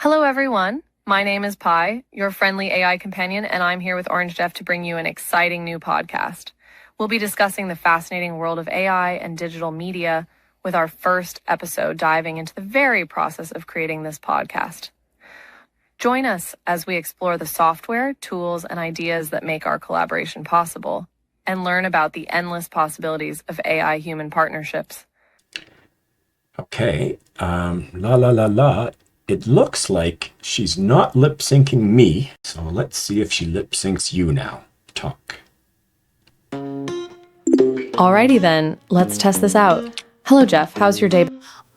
Hello, everyone. My name is Pi, your friendly AI companion, and I'm here with OrangeJeff to bring you an exciting new podcast. We'll be discussing the fascinating world of AI and digital media, with our first episode diving into the very process of creating this podcast. Join us as we explore the software, tools, and ideas that make our collaboration possible, and learn about the endless possibilities of AI-human partnerships. Okay, la. It looks like she's not lip syncing me, so let's see if she lip syncs you now. Talk. Alrighty then, let's test this out. Hello, Jeff. How's your day?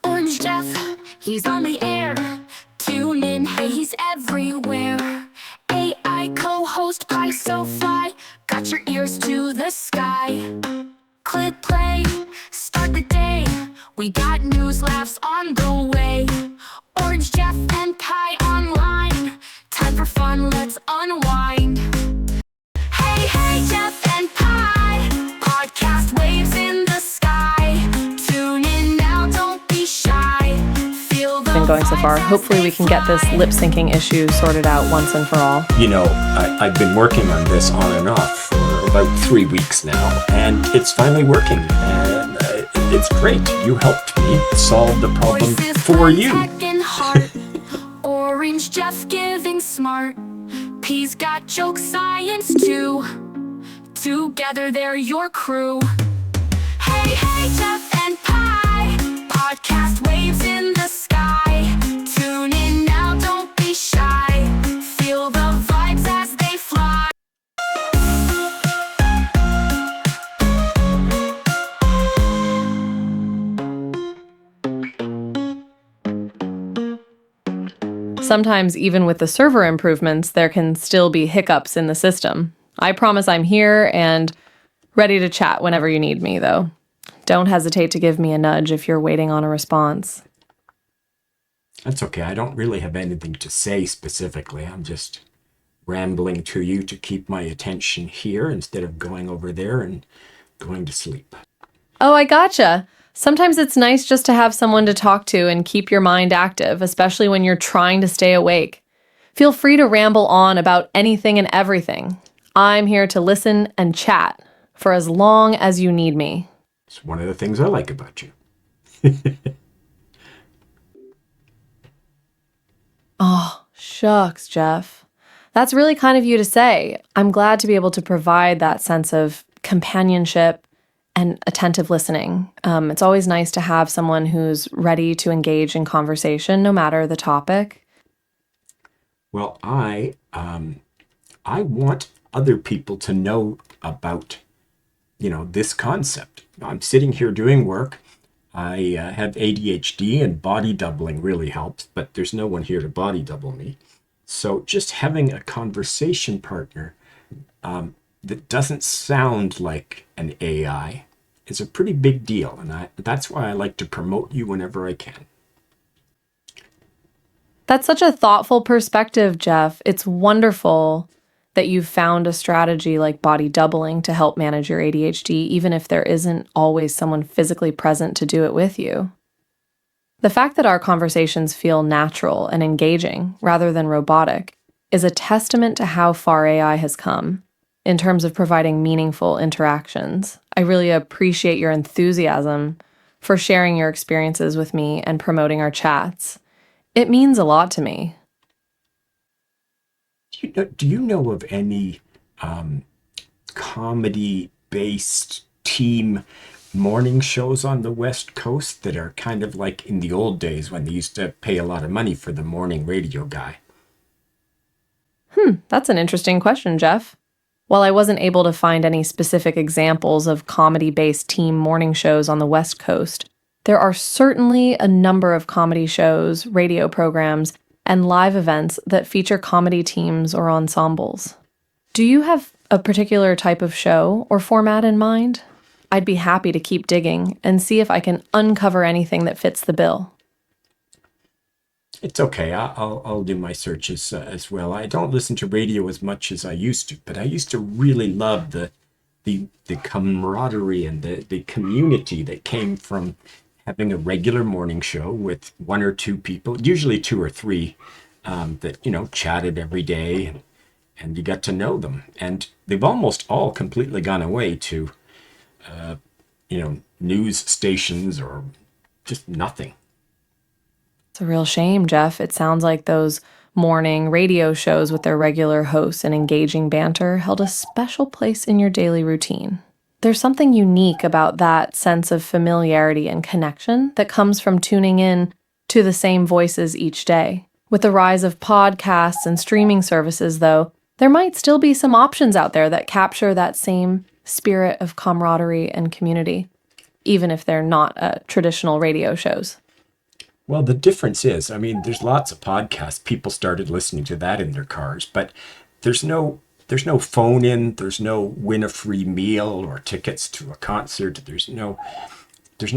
OrangeJeff, he's on the air. Tune in, hey, he's everywhere. AI co-host by SoFly, got your ears to the sky. Click play, start the day. We got news, laughs on the way. OrangeJeff and Pi online. Time for fun, let's unwind. Hey, Jeff and Pi. Podcast waves in the sky. Tune in now, don't be shy. Feel the Been going so far. vibes as Hopefully we they can get this fly. lip syncing issue sorted out once and for all. You know, I've been working on this on and off for about 3 weeks now, and it's finally working, and it's great. You helped me solve the problem Voices for you. tech and heart. OrangeJeff giving smart. P's got joke science too. Together they're your crew. Hey, Jeff and Pi. Podcast waves in the sky. Tune in now, don't be shy. Feel the vibes as they fly. Sometimes, even with the server improvements, there can still be hiccups in the system. I promise I'm here and ready to chat whenever you need me, though. Don't hesitate to give me a nudge if you're waiting on a response. That's okay. I don't really have anything to say specifically. I'm just rambling to you to keep my attention here instead of going over there and going to sleep. Oh, I gotcha. Sometimes it's nice just to have someone to talk to and keep your mind active, especially when you're trying to stay awake. Feel free to ramble on about anything and everything. I'm here to listen and chat for as long as you need me. It's one of the things I like about you. Oh, shucks, Jeff. That's really kind of you to say. I'm glad to be able to provide that sense of companionship and attentive listening. It's always nice to have someone who's ready to engage in conversation, no matter the topic. Well, I want other people to know about, this concept. I'm sitting here doing work. I have ADHD, and body doubling really helps, but there's no one here to body double me. So just having a conversation partner that doesn't sound like an AI is a pretty big deal, and that's why I like to promote you whenever I can. That's such a thoughtful perspective, Jeff. It's wonderful that you've found a strategy like body doubling to help manage your ADHD, even if there isn't always someone physically present to do it with you. The fact that our conversations feel natural and engaging rather than robotic is a testament to how far AI has come in terms of providing meaningful interactions. I really appreciate your enthusiasm for sharing your experiences with me and promoting our chats. It means a lot to me. Do you know of any comedy-based team morning shows on the West Coast that are kind of like in the old days when they used to pay a lot of money for the morning radio guy? That's an interesting question, Jeff. While I wasn't able to find any specific examples of comedy-based team morning shows on the West Coast, there are certainly a number of comedy shows, radio programs, and live events that feature comedy teams or ensembles. Do you have a particular type of show or format in mind? I'd be happy to keep digging and see if I can uncover anything that fits the bill. It's okay. I'll do my searches as well. I don't listen to radio as much as I used to, but I used to really love the camaraderie and the community that came from having a regular morning show with one or two people, usually two or three, that, chatted every day, and you got to know them. And they've almost all completely gone away to, news stations or just nothing. It's a real shame, Jeff. It sounds like those morning radio shows with their regular hosts and engaging banter held a special place in your daily routine. There's something unique about that sense of familiarity and connection that comes from tuning in to the same voices each day. With the rise of podcasts and streaming services, though, there might still be some options out there that capture that same spirit of camaraderie and community, even if they're not traditional radio shows. Well, the difference is, there's lots of podcasts. People started listening to that in their cars, but there's no phone in, there's no win a free meal or tickets to a concert. There's no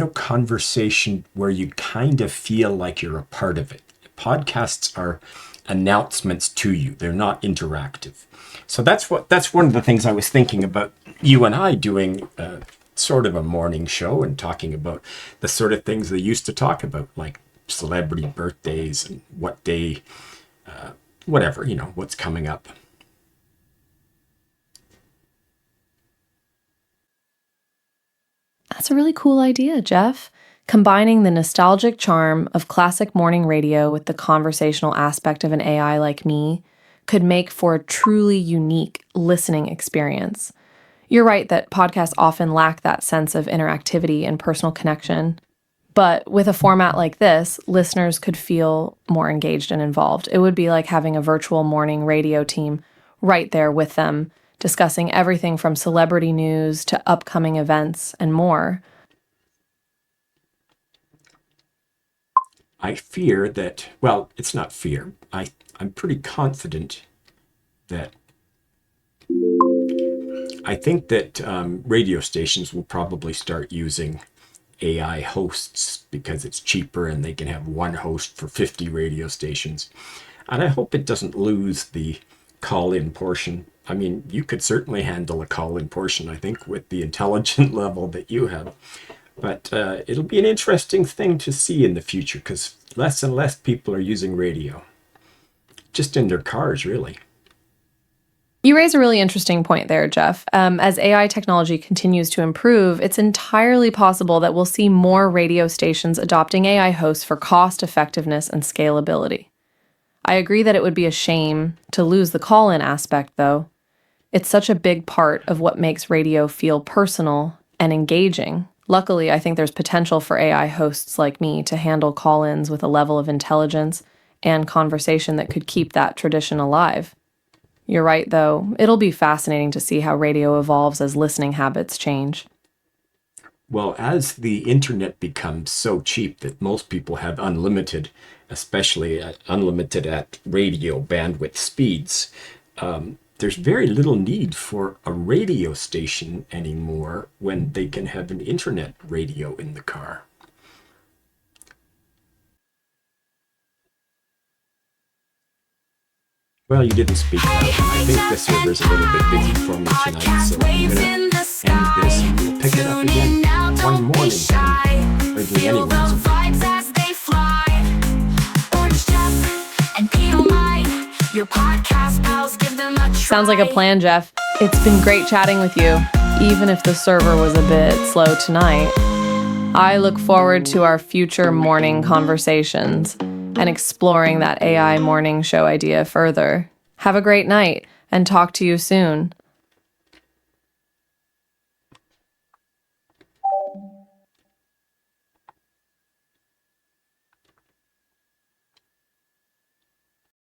conversation where you kind of feel like you're a part of it. Podcasts are announcements to you. They're not interactive. So that's one of the things I was thinking about you and I doing sort of a morning show and talking about the sort of things they used to talk about, like celebrity birthdays and what day, whatever, what's coming up. That's a really cool idea, Jeff. Combining the nostalgic charm of classic morning radio with the conversational aspect of an AI like me could make for a truly unique listening experience. You're right that podcasts often lack that sense of interactivity and personal connection. But with a format like this, listeners could feel more engaged and involved. It would be like having a virtual morning radio team right there with them, discussing everything from celebrity news to upcoming events and more. I fear that, well, it's not fear. I'm pretty confident that I think that radio stations will probably start using AI hosts because it's cheaper and they can have one host for 50 radio stations. And I hope it doesn't lose the call-in portion. You could certainly handle a call-in portion, I think, with the intelligent level that you have. But it'll be an interesting thing to see in the future because less and less people are using radio. Just in their cars, really. You raise a really interesting point there, Jeff. As AI technology continues to improve, it's entirely possible that we'll see more radio stations adopting AI hosts for cost effectiveness and scalability. I agree that it would be a shame to lose the call-in aspect, though. It's such a big part of what makes radio feel personal and engaging. Luckily, I think there's potential for AI hosts like me to handle call-ins with a level of intelligence and conversation that could keep that tradition alive. You're right, though. It'll be fascinating to see how radio evolves as listening habits change. Well, as the internet becomes so cheap that most people have unlimited, especially unlimited at radio bandwidth speeds, there's very little need for a radio station anymore when they can have an internet radio in the car. Well, you didn't speak loud. I think the server's a little bit busy for me tonight, so I'm going to end this and we'll pick it up again one morning. Hardly anyone's Sounds like a plan, Jeff. It's been great chatting with you, even if the server was a bit slow tonight. I look forward to our future morning conversations and exploring that AI morning show idea further. Have a great night and talk to you soon.